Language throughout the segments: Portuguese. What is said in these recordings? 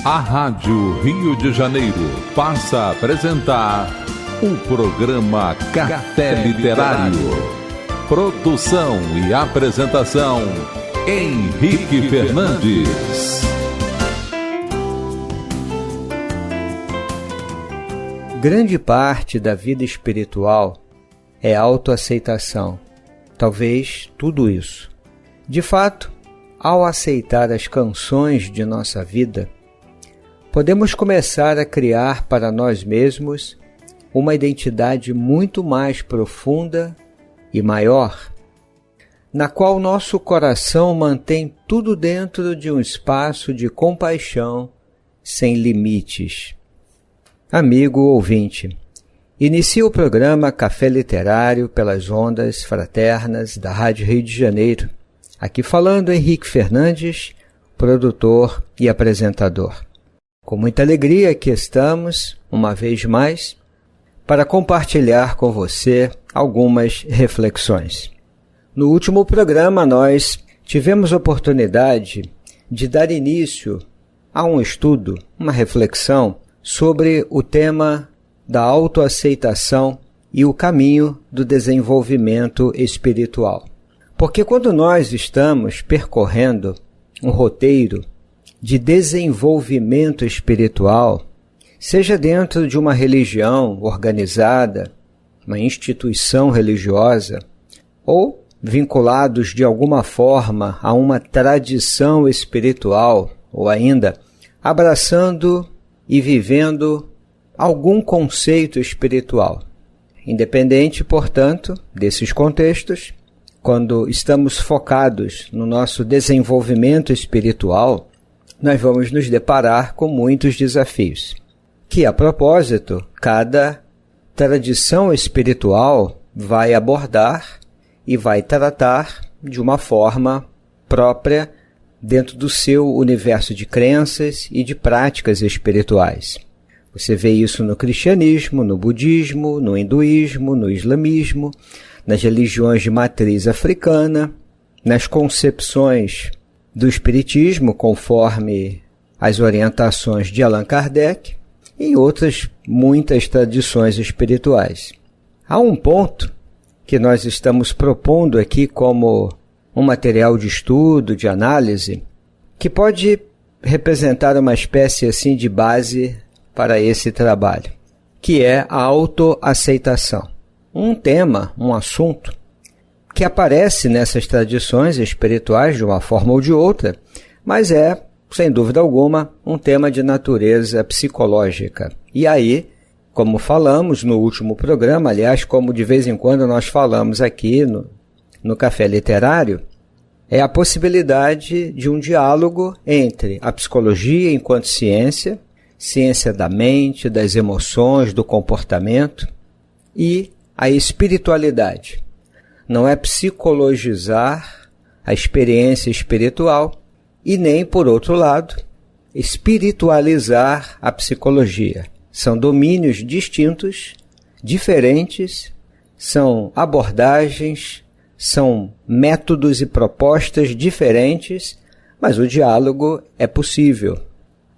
A Rádio Rio de Janeiro passa a apresentar o programa Café Literário. Produção e apresentação, Henrique Fernandes. Grande parte da vida espiritual é autoaceitação. Talvez tudo isso. De fato, ao aceitar as canções de nossa vida, podemos começar a criar para nós mesmos uma identidade muito mais profunda e maior, na qual nosso coração mantém tudo dentro de um espaço de compaixão sem limites. Amigo ouvinte, inicia o programa Café Literário pelas ondas fraternas da Rádio Rio de Janeiro. Aqui falando Henrique Fernandes, produtor e apresentador. Com muita alegria que estamos, uma vez mais, para compartilhar com você algumas reflexões. No último programa, nós tivemos oportunidade de dar início a um estudo, uma reflexão sobre o tema da autoaceitação e o caminho do desenvolvimento espiritual. Porque quando nós estamos percorrendo um roteiro de desenvolvimento espiritual, seja dentro de uma religião organizada, uma instituição religiosa, ou vinculados de alguma forma a uma tradição espiritual, ou ainda abraçando e vivendo algum conceito espiritual. Independente, portanto, desses contextos, quando estamos focados no nosso desenvolvimento espiritual, nós vamos nos deparar com muitos desafios, que, a propósito, cada tradição espiritual vai abordar e vai tratar de uma forma própria dentro do seu universo de crenças e de práticas espirituais. Você vê isso no cristianismo, no budismo, no hinduísmo, no islamismo, nas religiões de matriz africana, nas concepções do espiritismo, conforme as orientações de Allan Kardec, e em outras muitas tradições espirituais. Há um ponto que nós estamos propondo aqui como um material de estudo, de análise, que pode representar uma espécie assim de base para esse trabalho, que é a autoaceitação. Um tema, um assunto, que aparece nessas tradições espirituais de uma forma ou de outra, mas é, sem dúvida alguma, um tema de natureza psicológica. E aí, como falamos no último programa, aliás, como de vez em quando nós falamos aqui no Café Literário, é a possibilidade de um diálogo entre a psicologia enquanto ciência, ciência da mente, das emoções, do comportamento, e a espiritualidade. Não é psicologizar a experiência espiritual e nem, por outro lado, espiritualizar a psicologia. São domínios distintos, diferentes, são abordagens, são métodos e propostas diferentes, mas o diálogo é possível.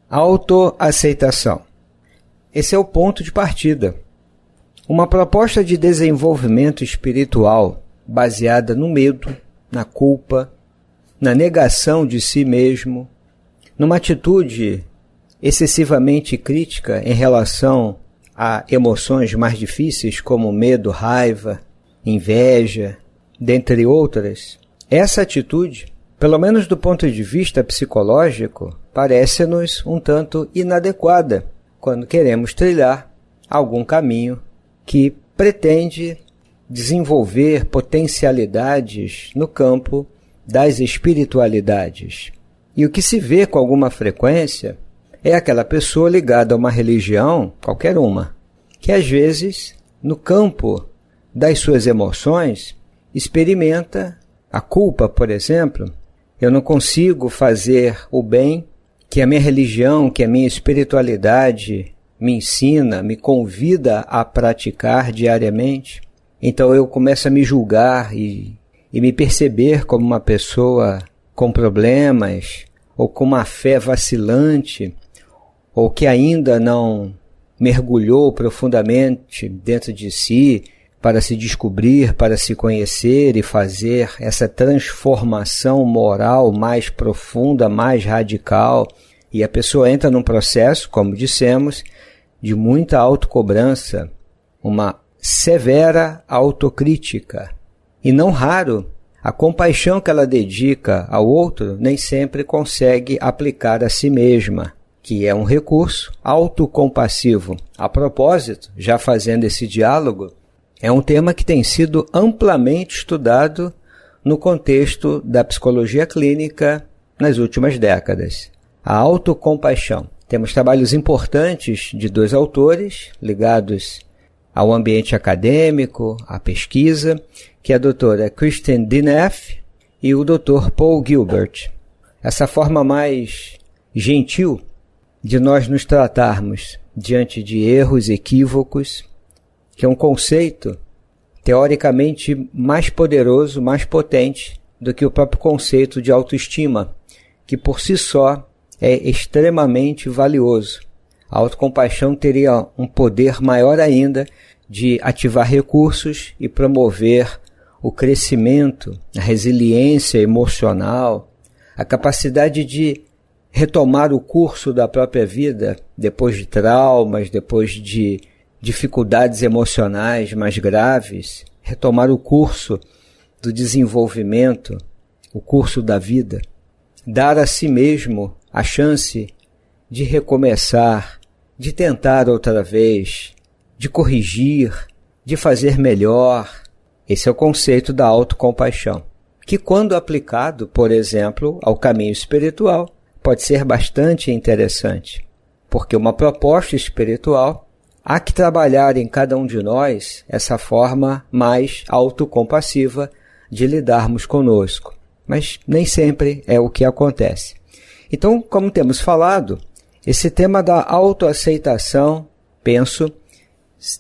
Autoaceitação. Esse é o ponto de partida. Uma proposta de desenvolvimento espiritual baseada no medo, na culpa, na negação de si mesmo, numa atitude excessivamente crítica em relação a emoções mais difíceis como medo, raiva, inveja, dentre outras. Essa atitude, pelo menos do ponto de vista psicológico, parece-nos um tanto inadequada quando queremos trilhar algum caminho que pretende desenvolver potencialidades no campo das espiritualidades. E o que se vê com alguma frequência é aquela pessoa ligada a uma religião, qualquer uma, que às vezes, no campo das suas emoções, experimenta a culpa, por exemplo. Eu não consigo fazer o bem que a minha religião, que a minha espiritualidade me ensina, me convida a praticar diariamente. Então eu começo a me julgar e me perceber como uma pessoa com problemas, ou com uma fé vacilante, ou que ainda não mergulhou profundamente dentro de si para se descobrir, para se conhecer e fazer essa transformação moral mais profunda, mais radical. E a pessoa entra num processo, como dissemos, de muita autocobrança, uma severa autocrítica. E não raro, a compaixão que ela dedica ao outro nem sempre consegue aplicar a si mesma, que é um recurso autocompassivo. A propósito, já fazendo esse diálogo, é um tema que tem sido amplamente estudado no contexto da psicologia clínica nas últimas décadas. A autocompaixão. Temos trabalhos importantes de 2 autores ligados ao ambiente acadêmico, à pesquisa, que é a doutora Kristin Neff e o Dr. Paul Gilbert. Essa forma mais gentil de nós nos tratarmos diante de erros, equívocos, que é um conceito teoricamente mais poderoso, mais potente do que o próprio conceito de autoestima, que por si só é extremamente valioso. A autocompaixão teria um poder maior ainda de ativar recursos e promover o crescimento, a resiliência emocional, a capacidade de retomar o curso da própria vida depois de traumas, depois de dificuldades emocionais mais graves, retomar o curso do desenvolvimento, o curso da vida, dar a si mesmo a chance de recomeçar, de tentar outra vez, de corrigir, de fazer melhor. Esse é o conceito da autocompaixão, que quando aplicado, por exemplo, ao caminho espiritual, pode ser bastante interessante, porque uma proposta espiritual há que trabalhar em cada um de nós essa forma mais autocompassiva de lidarmos conosco, mas nem sempre é o que acontece. Então, como temos falado, esse tema da autoaceitação, penso,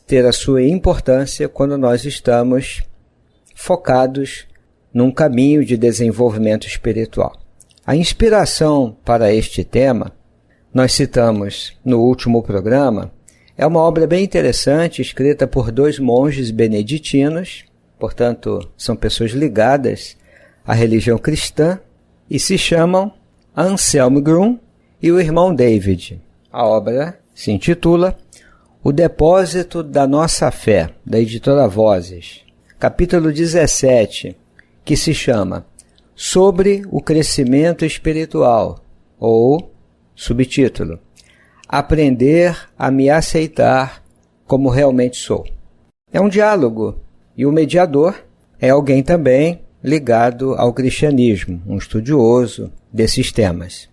ter a sua importância quando nós estamos focados num caminho de desenvolvimento espiritual. A inspiração para este tema, nós citamos no último programa, é uma obra bem interessante, escrita por 2 monges beneditinos, portanto, são pessoas ligadas à religião cristã, e se chamam Anselm Grun e o irmão David. A obra se intitula O Depósito da Nossa Fé, da editora Vozes, capítulo 17, que se chama Sobre o Crescimento Espiritual, ou, subtítulo, Aprender a me aceitar como realmente sou. É um diálogo, e o mediador é alguém também ligado ao cristianismo, um estudioso desses temas.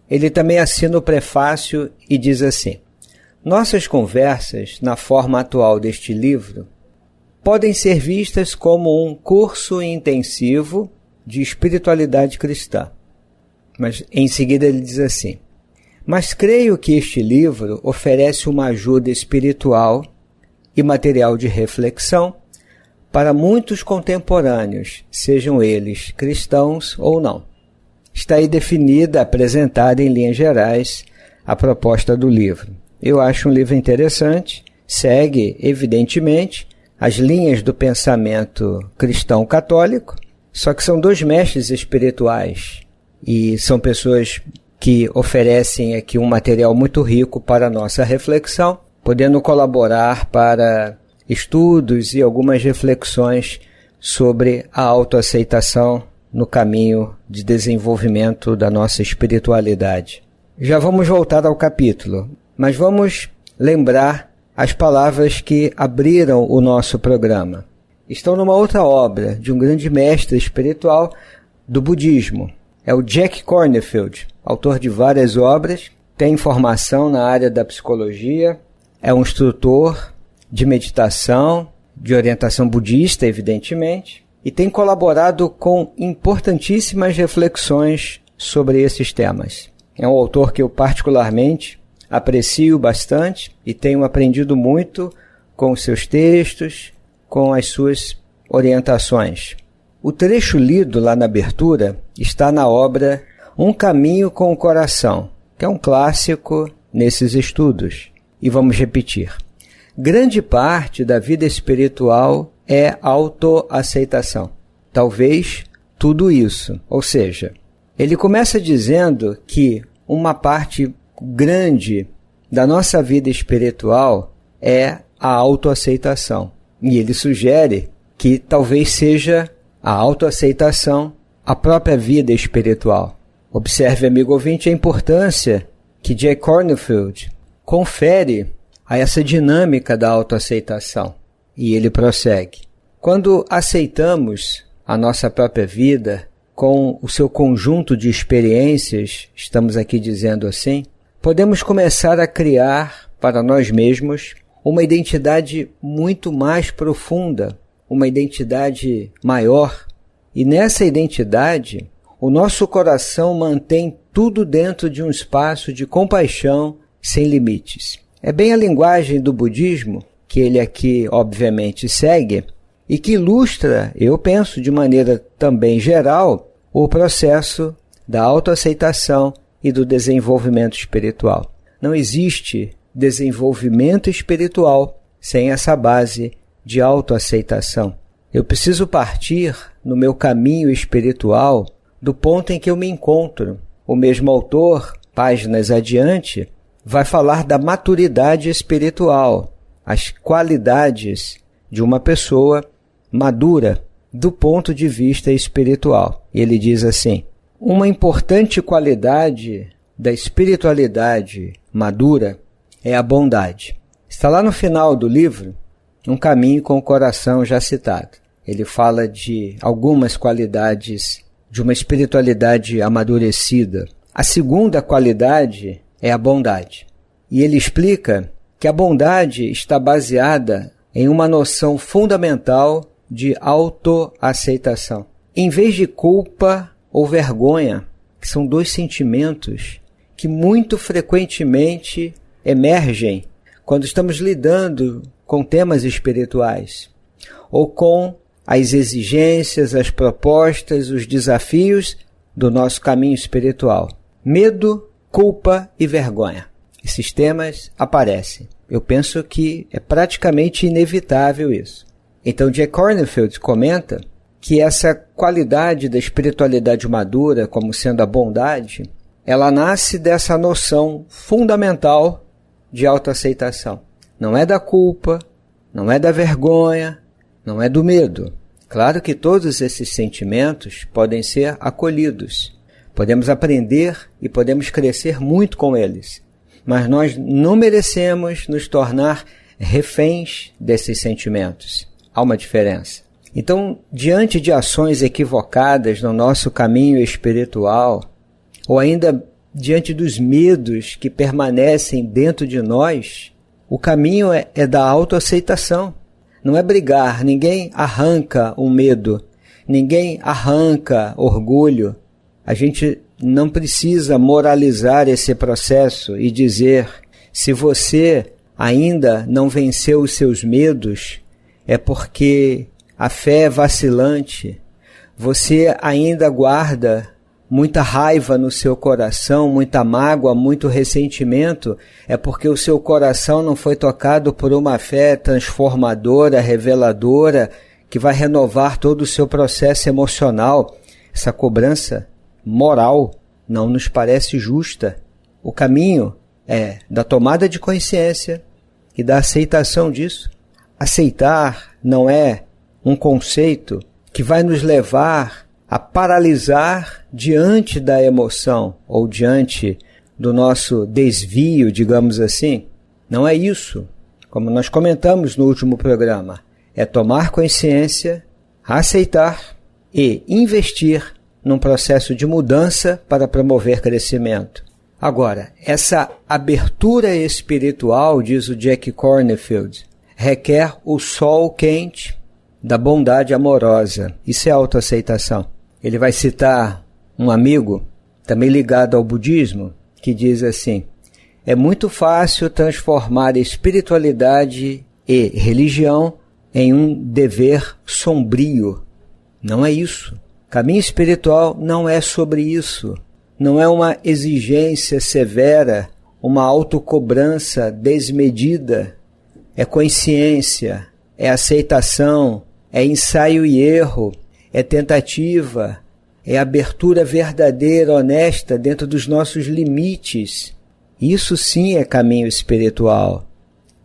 Ele também assina o prefácio e diz assim: nossas conversas, na forma atual deste livro, podem ser vistas como um curso intensivo de espiritualidade cristã. Mas em seguida ele diz assim: mas creio que este livro oferece uma ajuda espiritual e material de reflexão para muitos contemporâneos, sejam eles cristãos ou não. Está aí definida, apresentada em linhas gerais, a proposta do livro. Eu acho um livro interessante, segue, evidentemente, as linhas do pensamento cristão católico, só que são 2 mestres espirituais e são pessoas que oferecem aqui um material muito rico para a nossa reflexão, podendo colaborar para estudos e algumas reflexões sobre a autoaceitação no caminho de desenvolvimento da nossa espiritualidade. Já vamos voltar ao capítulo, mas vamos lembrar as palavras que abriram o nosso programa. Estão numa outra obra de um grande mestre espiritual do budismo. É o Jack Kornfield, autor de várias obras, tem formação na área da psicologia, é um instrutor de meditação, de orientação budista, evidentemente, e tem colaborado com importantíssimas reflexões sobre esses temas. É um autor que eu particularmente aprecio bastante e tenho aprendido muito com os seus textos, com as suas orientações. O trecho lido lá na abertura está na obra Um Caminho com o Coração, que é um clássico nesses estudos. E vamos repetir. Grande parte da vida espiritual é autoaceitação. Talvez tudo isso. Ou seja, ele começa dizendo que uma parte grande da nossa vida espiritual é a autoaceitação. E ele sugere que talvez seja a autoaceitação a própria vida espiritual. Observe, amigo ouvinte, a importância que J. Cornfield confere a essa dinâmica da autoaceitação. E ele prossegue. Quando aceitamos a nossa própria vida com o seu conjunto de experiências, estamos aqui dizendo assim, podemos começar a criar para nós mesmos uma identidade muito mais profunda, uma identidade maior. E nessa identidade, o nosso coração mantém tudo dentro de um espaço de compaixão sem limites. É bem a linguagem do budismo, que ele aqui obviamente segue, e que ilustra, eu penso, de maneira também geral, o processo da autoaceitação e do desenvolvimento espiritual. Não existe desenvolvimento espiritual sem essa base de autoaceitação. Eu preciso partir no meu caminho espiritual do ponto em que eu me encontro. O mesmo autor, páginas adiante, vai falar da maturidade espiritual, as qualidades de uma pessoa madura do ponto de vista espiritual. E ele diz assim, uma importante qualidade da espiritualidade madura é a bondade. Está lá no final do livro, Um Caminho com o Coração, já citado. Ele fala de algumas qualidades de uma espiritualidade amadurecida. A segunda qualidade é a bondade. E ele explica que a bondade está baseada em uma noção fundamental de autoaceitação. Em vez de culpa ou vergonha, que são dois sentimentos que muito frequentemente emergem quando estamos lidando com temas espirituais, ou com as exigências, as propostas, os desafios do nosso caminho espiritual. Medo, culpa e vergonha. Esses temas aparecem. Eu penso que é praticamente inevitável isso. Então, J. Cornfield comenta que essa qualidade da espiritualidade madura, como sendo a bondade, ela nasce dessa noção fundamental de autoaceitação. Não é da culpa, não é da vergonha, não é do medo. Claro que todos esses sentimentos podem ser acolhidos. Podemos aprender e podemos crescer muito com eles. Mas nós não merecemos nos tornar reféns desses sentimentos. Há uma diferença. Então, diante de ações equivocadas no nosso caminho espiritual, ou ainda diante dos medos que permanecem dentro de nós, o caminho é da autoaceitação. Não é brigar, ninguém arranca um medo, ninguém arranca orgulho. A gente não precisa moralizar esse processo e dizer, se você ainda não venceu os seus medos, é porque a fé é vacilante, você ainda guarda muita raiva no seu coração, muita mágoa, muito ressentimento, é porque o seu coração não foi tocado por uma fé transformadora, reveladora, que vai renovar todo o seu processo emocional. Essa cobrança moral não nos parece justa. O caminho é da tomada de consciência e da aceitação disso. Aceitar não é um conceito que vai nos levar a paralisar diante da emoção ou diante do nosso desvio, digamos assim. Não é isso. Como nós comentamos no último programa, é tomar consciência, aceitar e investir num processo de mudança para promover crescimento. Agora, essa abertura espiritual, diz o Jack Cornfield, requer o sol quente da bondade amorosa. Isso é autoaceitação. Ele vai citar um amigo, também ligado ao budismo, que diz assim, é muito fácil transformar espiritualidade e religião em um dever sombrio. Não é isso. Caminho espiritual não é sobre isso. Não é uma exigência severa, uma autocobrança desmedida, é consciência, é aceitação, é ensaio e erro, é tentativa, é abertura verdadeira, honesta, dentro dos nossos limites. Isso sim é caminho espiritual.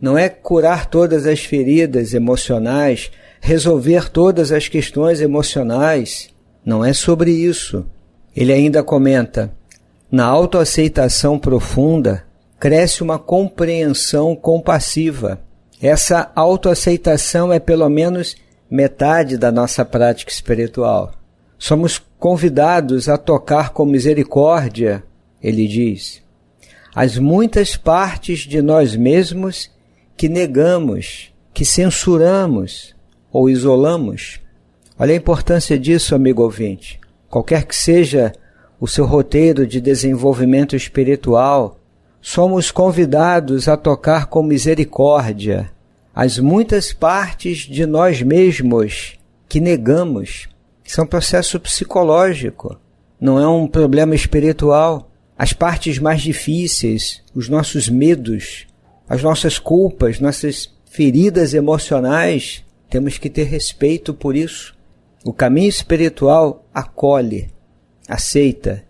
Não é curar todas as feridas emocionais, resolver todas as questões emocionais. Não é sobre isso. Ele ainda comenta: na autoaceitação profunda, cresce uma compreensão compassiva. Essa autoaceitação é pelo menos metade da nossa prática espiritual. Somos convidados a tocar com misericórdia, ele diz, as muitas partes de nós mesmos que negamos, que censuramos ou isolamos. Olha a importância disso, amigo ouvinte. Qualquer que seja o seu roteiro de desenvolvimento espiritual, somos convidados a tocar com misericórdia as muitas partes de nós mesmos que negamos. Isso é um processo psicológico, não é um problema espiritual. As partes mais difíceis, os nossos medos, as nossas culpas, nossas feridas emocionais, temos que ter respeito por isso. O caminho espiritual acolhe, aceita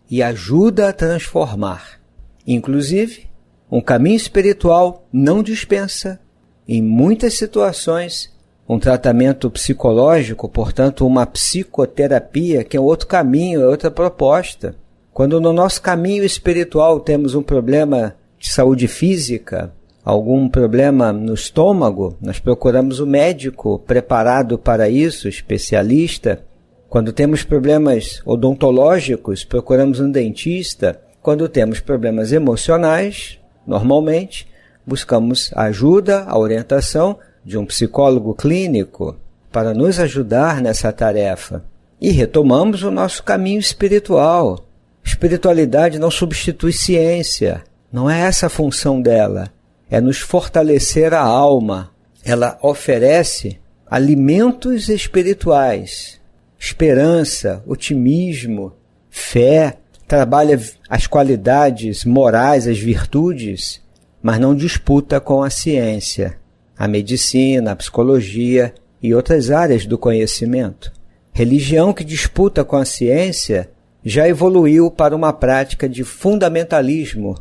e ajuda a transformar. Inclusive, um caminho espiritual não dispensa, em muitas situações, um tratamento psicológico, portanto, uma psicoterapia, que é outro caminho, é outra proposta. Quando no nosso caminho espiritual temos um problema de saúde física, algum problema no estômago, nós procuramos o médico preparado para isso, especialista. Quando temos problemas odontológicos, procuramos um dentista. Quando temos problemas emocionais, normalmente, buscamos a ajuda, a orientação de um psicólogo clínico para nos ajudar nessa tarefa. E retomamos o nosso caminho espiritual. Espiritualidade não substitui ciência. Não é essa a função dela. É nos fortalecer a alma. Ela oferece alimentos espirituais, esperança, otimismo, fé, trabalha as qualidades morais, as virtudes, mas não disputa com a ciência, a medicina, a psicologia e outras áreas do conhecimento. Religião que disputa com a ciência já evoluiu para uma prática de fundamentalismo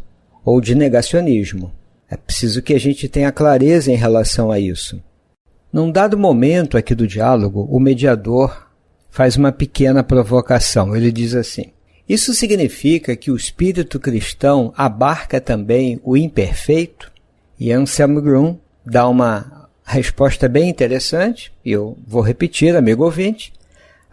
ou de negacionismo. É preciso que a gente tenha clareza em relação a isso. Num dado momento aqui do diálogo, o mediador faz uma pequena provocação. Ele diz assim: isso significa que o espírito cristão abarca também o imperfeito? E Anselmo Grun dá uma resposta bem interessante, e eu vou repetir, amigo ouvinte.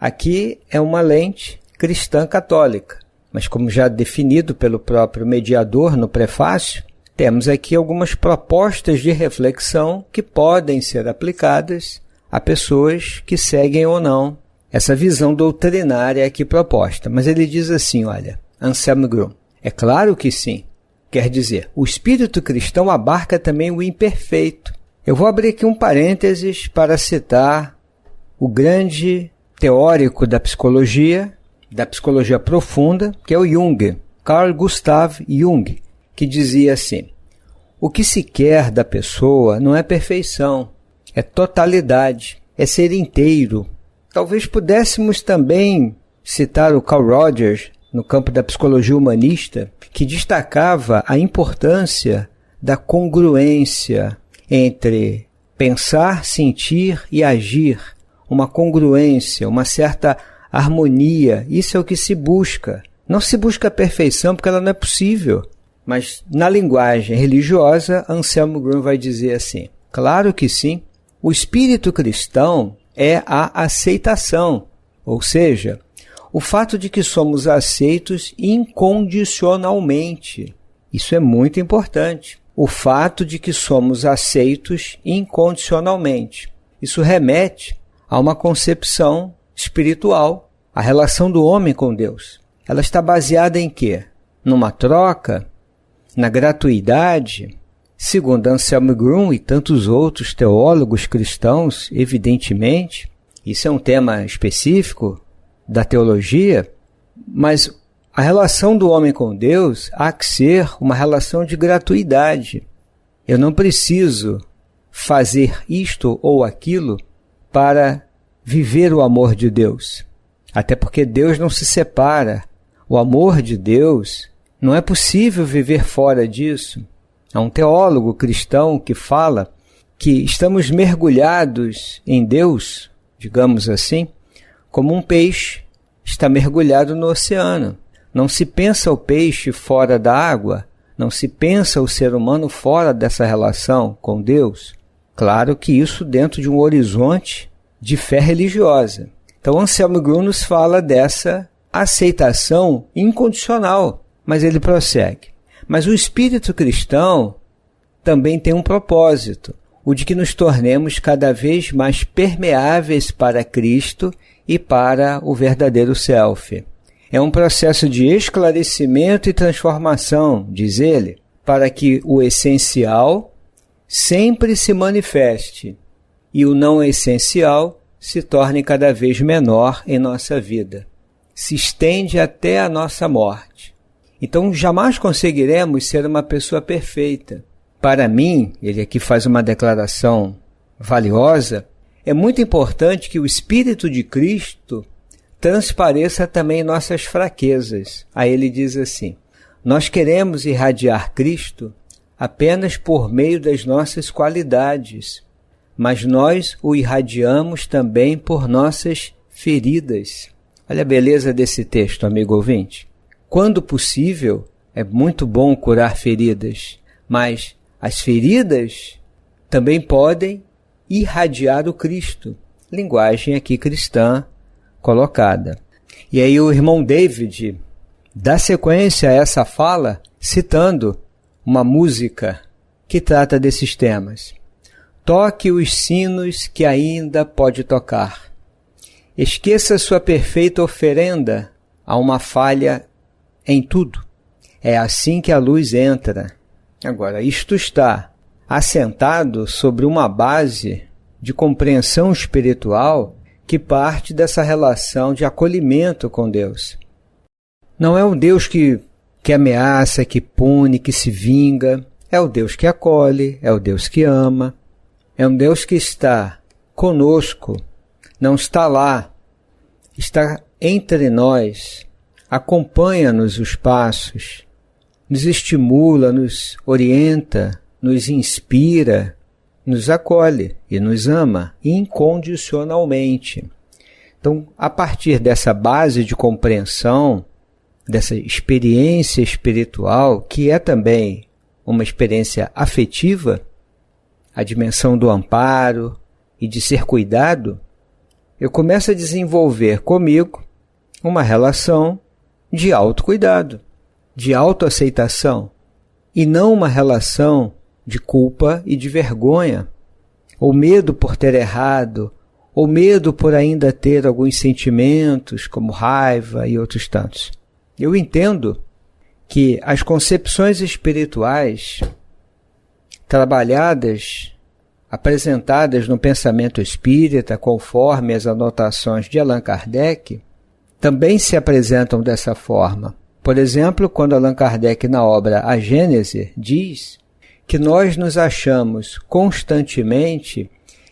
Aqui é uma lente cristã católica, mas como já definido pelo próprio mediador no prefácio, temos aqui algumas propostas de reflexão que podem ser aplicadas a pessoas que seguem ou não essa visão doutrinária aqui proposta. Mas ele diz assim, olha, Anselmo Grun, é claro que sim. Quer dizer, o espírito cristão abarca também o imperfeito. Eu vou abrir aqui um parênteses para citar o grande teórico da psicologia profunda, que é o Jung, Carl Gustav Jung, que dizia assim: o que se quer da pessoa não é perfeição, é totalidade, é ser inteiro. Talvez pudéssemos também citar o Carl Rogers, no campo da psicologia humanista, que destacava a importância da congruência entre pensar, sentir e agir. Uma congruência, uma certa harmonia. Isso é o que se busca. Não se busca a perfeição porque ela não é possível. Mas na linguagem religiosa, Anselmo Grun vai dizer assim: claro que sim, o espírito cristão é a aceitação, ou seja, o fato de que somos aceitos incondicionalmente. Isso é muito importante. O fato de que somos aceitos incondicionalmente. Isso remete a uma concepção espiritual, a relação do homem com Deus. Ela está baseada em quê? Numa troca? Na gratuidade? Segundo Anselmo Grun e tantos outros teólogos cristãos, evidentemente, isso é um tema específico da teologia, mas A relação do homem com Deus há que ser uma relação de gratuidade. Eu não preciso fazer isto ou aquilo para viver o amor de Deus. Até porque Deus não se separa. O amor de Deus, não é possível viver fora disso. Há um teólogo cristão que fala que estamos mergulhados em Deus, digamos assim, como um peixe está mergulhado no oceano. Não se pensa o peixe fora da água, não se pensa o ser humano fora dessa relação com Deus. Claro que isso dentro de um horizonte de fé religiosa. Então Anselmo Grun nos fala dessa aceitação incondicional, mas ele prossegue. Mas o espírito cristão também tem um propósito, o de que nos tornemos cada vez mais permeáveis para Cristo e para o verdadeiro self. É um processo de esclarecimento e transformação, diz ele, para que o essencial sempre se manifeste e o não essencial se torne cada vez menor em nossa vida. Se estende até a nossa morte. Então, jamais conseguiremos ser uma pessoa perfeita. Para mim, ele aqui faz uma declaração valiosa, é muito importante que o Espírito de Cristo transpareça também nossas fraquezas. Aí ele diz assim: nós queremos irradiar Cristo apenas por meio das nossas qualidades, mas nós o irradiamos também por nossas feridas. Olha a beleza desse texto, amigo ouvinte. Quando possível, é muito bom curar feridas, mas as feridas também podem irradiar o Cristo. Linguagem aqui cristã colocada. E aí o irmão David dá sequência a essa fala citando uma música que trata desses temas. Toque os sinos que ainda pode tocar. Esqueça sua perfeita oferenda a uma falha em tudo. É assim que a luz entra. Agora, isto está assentado sobre uma base de compreensão espiritual que parte dessa relação de acolhimento com Deus. Não é um Deus que ameaça, que pune, que se vinga. É o Deus que acolhe, é o Deus que ama. É um Deus que está conosco, não está lá, está entre nós, acompanha-nos os passos, nos estimula, nos orienta, nos inspira, nos acolhe e nos ama incondicionalmente. Então, a partir dessa base de compreensão, dessa experiência espiritual, que é também uma experiência afetiva, a dimensão do amparo e de ser cuidado, eu começo a desenvolver comigo uma relação de autocuidado, de autoaceitação, e não uma relação de culpa e de vergonha, ou medo por ter errado, ou medo por ainda ter alguns sentimentos, como raiva e outros tantos. Eu entendo que as concepções espirituais trabalhadas, apresentadas no pensamento espírita, conforme as anotações de Allan Kardec, também se apresentam dessa forma. Por exemplo, quando Allan Kardec, na obra A Gênese, diz que nós nos achamos constantemente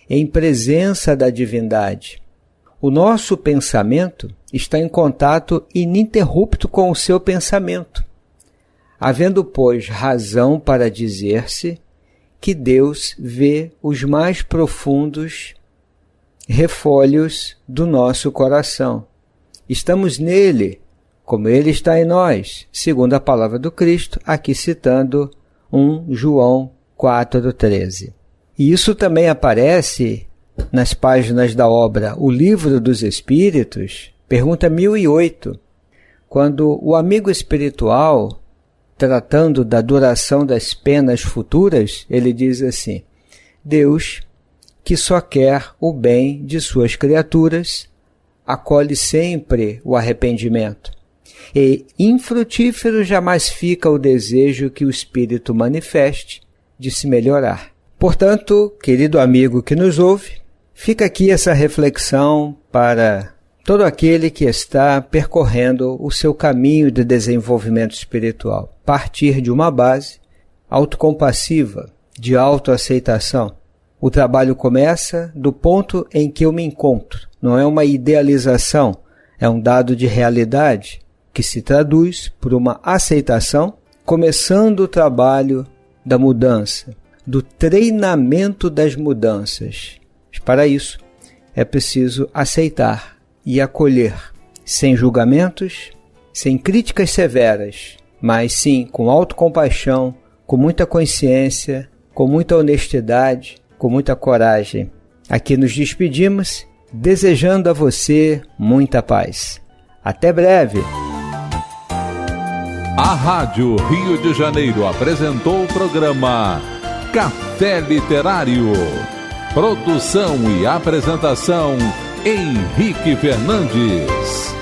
em presença da divindade. O nosso pensamento está em contato ininterrupto com o seu pensamento, havendo, pois, razão para dizer-se que Deus vê os mais profundos refolhos do nosso coração. Estamos nele, como ele está em nós, segundo a palavra do Cristo, aqui citando 1 João 4,13. E isso também aparece nas páginas da obra O Livro dos Espíritos, pergunta 1008, quando o amigo espiritual, tratando da duração das penas futuras, ele diz assim: Deus, que só quer o bem de suas criaturas, acolhe sempre o arrependimento, e infrutífero jamais fica o desejo que o espírito manifeste de se melhorar. Portanto, querido amigo que nos ouve, fica aqui essa reflexão para todo aquele que está percorrendo o seu caminho de desenvolvimento espiritual. Partir de uma base autocompassiva, de autoaceitação. O trabalho começa do ponto em que eu me encontro. Não é uma idealização, é um dado de realidade que se traduz por uma aceitação, começando o trabalho da mudança, do treinamento das mudanças. Mas para isso é preciso aceitar e acolher, sem julgamentos, sem críticas severas, mas sim com autocompaixão, com muita consciência, com muita honestidade, com muita coragem. Aqui nos despedimos, desejando a você muita paz. Até breve! A Rádio Rio de Janeiro apresentou o programa Café Literário. Produção e apresentação, Henrique Fernandes.